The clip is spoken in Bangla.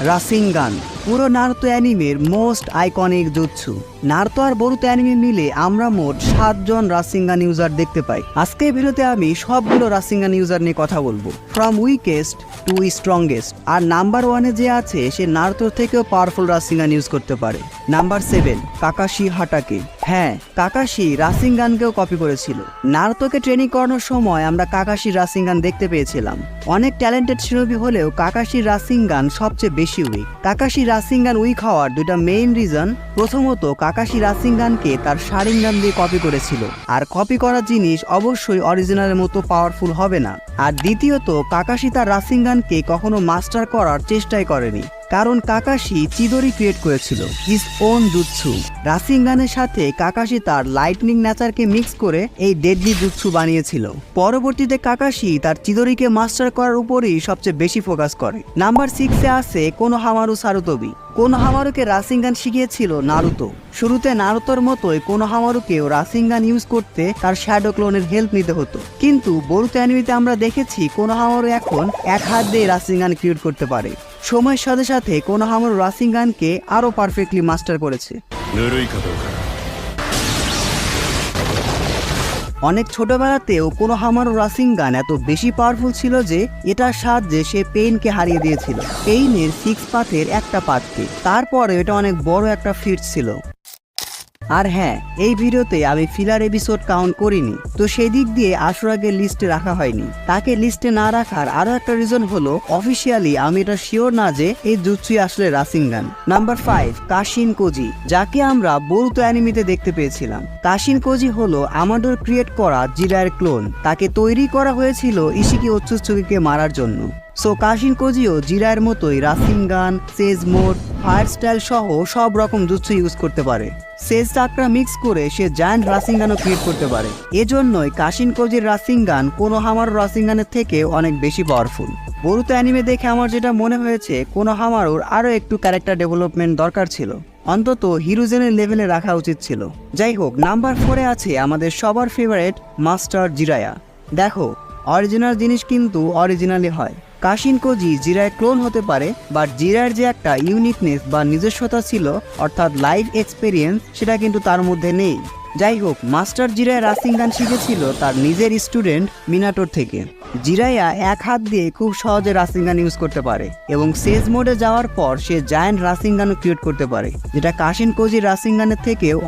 রাসিঙ্গান পুরো নারুতো অ্যানিমের মোস্ট আইকনিক জুৎসু। নারুতো আর বরুতো অ্যানিমে মিলে আমরা মোট 7 জন রাসিঙ্গান ইউজার দেখতে পাই। আজকের ভিডিওতে আমি সবগুলো রাসিঙ্গান ইউজার নিয়ে কথা বলবো, ফ্রম উইকেস্ট টু স্ট্রংগেস্ট। আর নাম্বার 1-এ যে আছে সে নারুতোর থেকেও পাওয়ারফুল রাসিঙ্গান ইউজ করতে পারে। Number 7 Kakashi Hatake. হ্যাঁ, কাকাশি রাসিঙ্গানকেও কপি করেছিল। নারুতোকে ট্রেনিং করানোর সময় আমরা কাকাশির রাসিঙ্গান দেখতে পেয়েছিলাম। অনেক ট্যালেন্টেড শিরোবি হলেও কাকাশির রাসিঙ্গান সবচেয়ে বেশি উইক। কাকাশি রাসিঙ্গান উইক হওয়ার দুইটা মেইন রিজন, প্রথমত কাকাশি রাসিঙ্গানকে তার শারিঙ্গান দিয়ে কপি করেছিল, আর কপি করা জিনিস অবশ্যই অরিজিনালের মতো পাওয়ারফুল হবে না। আর দ্বিতীয়ত কাকাশি তার রাসিঙ্গানকে কখনো মাস্টার করার চেষ্টাই করেনি, কারণ কাকাশি চিদরি ক্রিয়েট করেছিল হিজ ওন জুৎসু। রাসিঙ্গানের সাথে কাকাশি তার লাইটনিং নেচারকে মিক্স করে এই ডেডলি জুৎসু বানিয়েছিল। পরবর্তীতে কাকাশি তার চিদরিকে মাস্টার করার উপরই সবচেয়ে বেশি ফোকাস করে। নাম্বার 6-এ আছে কোনোহামারু সারুতোবি। কোনোহামারুকে রাসিঙ্গান শিখিয়েছিল নারুতো। শুরুতে নারুতোর মতোই কোনোহামারুকেও রাসিঙ্গান ইউজ করতে তার শ্যাডো ক্লোনের হেল্প নিতে হতো, কিন্তু বরুতো অ্যানিমেতে আমরা দেখেছি কোনোহামারু এখন এক হাত দিয়ে রাসিঙ্গান ক্রিয়েট করতে পারে। সময়ের সাথে সাথে কোনোহামারু রাসিঙ্গানকে আরো পারফেক্টলি মাস্টার করেছে। অনেক ছোটবেলাতেও কোনোহামারু রাসিঙ্গান এত বেশি পাওয়ারফুল ছিল যে এটার সাহায্যে সে পেইনকে হারিয়ে দিয়েছিল, পেইনের 6 পাথের একটা পাতকে। তারপরে এটা অনেক বড় একটা ফিট ছিল। আর হ্যাঁ, এই ভিডিওতে আমি ফিলার এপিসোড কাউন্ট করিনি, তো সেই দিক দিয়ে আশুরাকে লিস্টে রাখা হয়নি। তাকে লিস্টে না রাখার আরো একটা রিজন হলো অফিসিয়ালি আমি এটা শিওর না যে এই জুৎসুই আসলে রাসিঙ্গান। নাম্বার 5 কাশিন কোজি, যাকে আমরা বরুতো অ্যানিমেতে দেখতে পেয়েছিলাম। কাশিন কোজি হলো আমাডোর ক্রিয়েট করা জিরায়ের ক্লোন। তাকে তৈরি করা হয়েছিল ইশিকি ওৎসুৎসুকিকে মারার জন্য। সো কাশিন কোজিও জিরায়ের মতোই রাসিঙ্গান, সেজ মোড, ফায়ার স্টাইল সহ সব রকম জুৎসু ইউজ করতে পারে। সেজ চাকরা মিক্স করে সে জায়ান্ট রাসিঙ্গানও ক্রিয়েট করতে পারে। এজন্যই কাশিন কোজির রাসিঙ্গান কোনোহামারু রাসিঙ্গানের থেকে অনেক বেশি পাওয়ারফুল। বরুতো অ্যানিমে দেখে আমার যেটা মনে হয়েছে, কোনোহামারুর আরও একটু ক্যারেক্টার ডেভেলপমেন্ট দরকার ছিল, অন্তত হিরোজেনের লেভেলে রাখা উচিত ছিল। যাই হোক, নাম্বার 4-এ আছে আমাদের সবার ফেভারিট মাস্টার জিরায়া। দেখো, অরিজিনাল জিনিস কিন্তু অরিজিনালি হয়। কাশিন কোজি জিরায়ের ক্লোন হতে পারে, বাট জিরায়ের যে একটা ইউনিকনেস বা নিজস্বতা ছিল, অর্থাৎ লাইফ এক্সপেরিয়েন্স, সেটা কিন্তু তার মধ্যে নেই। যাই হোক, মাস্টার জিরায়া রাসিঙ্গান শিখেছিল তার নিজের স্টুডেন্ট মিনাটোর থেকে। জিরায়া এক হাত দিয়ে খুব সহজে রাসিঙ্গান ইউজ করতে পারে, এবং সেজ মোডে যাওয়ার পর সে জায়ান্ট রাসিঙ্গানও ক্রিয়েট করতে পারে, যেটা কাশিন কোজির রাসিঙ্গানের থেকেও